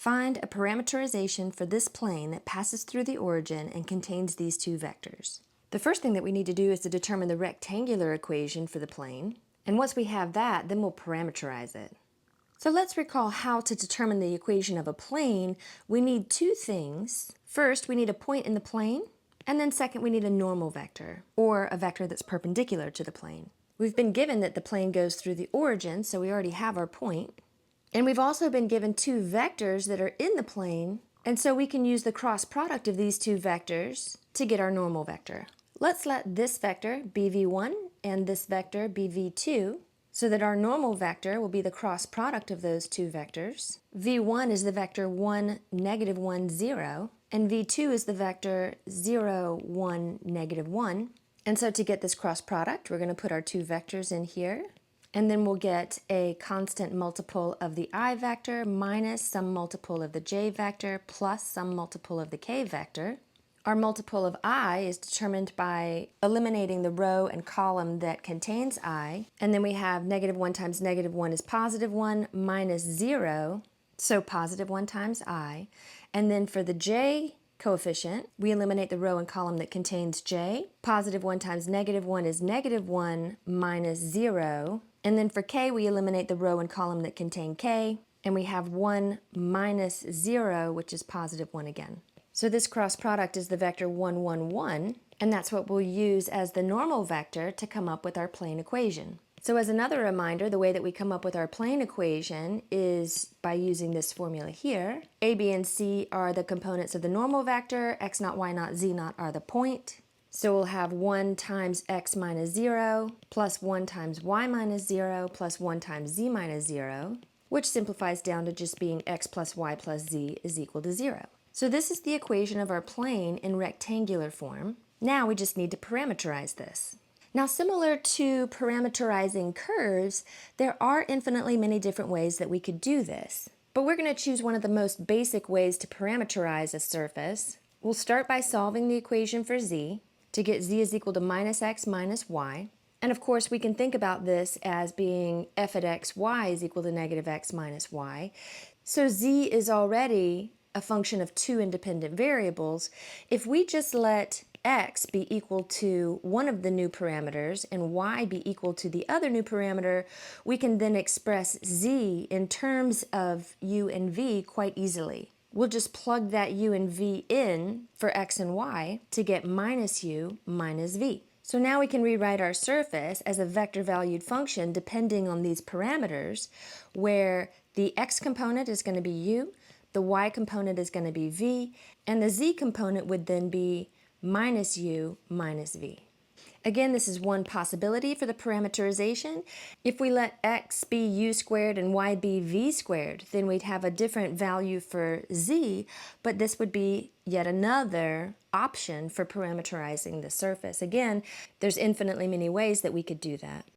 Find a parameterization for this plane that passes through the origin and contains these two vectors. The first thing that we need to do is to determine the rectangular equation for the plane, and once we have that, then we'll parameterize it. So let's recall how to determine the equation of a plane. We need two things. First, we need a point in the plane, and then second, we need a normal vector, or a vector that's perpendicular to the plane. We've been given that the plane goes through the origin, so we already have our point. And we've also been given two vectors that are in the plane, and so we can use the cross product of these two vectors to get our normal vector. Let's let this vector be v1 and this vector be v2, so that our normal vector will be the cross product of those two vectors. v1 is the vector 1, negative 1, 0, and v2 is the vector 0, 1, negative 1. And so to get this cross product, we're going to put our two vectors in here. And then we'll get a constant multiple of the I vector minus some multiple of the j vector plus some multiple of the k vector. Our multiple of I is determined by eliminating the row and column that contains I. And then we have negative 1 times negative 1 is positive 1 minus 0, so positive 1 times I. And then for the j coefficient, we eliminate the row and column that contains j. Positive 1 times negative 1 is negative 1 minus 0. And then for k, we eliminate the row and column that contain k, and we have 1 minus 0, which is positive 1 again. So this cross product is the vector 1, 1, 1, and that's what we'll use as the normal vector to come up with our plane equation. So as another reminder, the way that we come up with our plane equation is by using this formula here. A, B, and C are the components of the normal vector, x naught, y naught, z naught are the point. So we'll have 1 times x minus 0 plus 1 times y minus 0 plus 1 times z minus 0, which simplifies down to just being x plus y plus z is equal to 0. So this is the equation of our plane in rectangular form. Now we just need to parameterize this. Now, similar to parameterizing curves, there are infinitely many different ways that we could do this. But we're going to choose one of the most basic ways to parameterize a surface. We'll start by solving the equation for z to get z is equal to minus x minus y. And of course, we can think about this as being f at x, y is equal to negative x minus y. So z is already a function of two independent variables. If we just let x be equal to one of the new parameters and y be equal to the other new parameter, we can then express z in terms of u and v quite easily. We'll just plug that u and v in for x and y to get minus u minus v. So now we can rewrite our surface as a vector-valued function depending on these parameters, where the x component is going to be u, the y component is going to be v, and the z component would then be minus u minus v. Again, this is one possibility for the parameterization. If we let x be u squared and y be v squared, then we'd have a different value for z, but this would be yet another option for parameterizing the surface. Again, there's infinitely many ways that we could do that.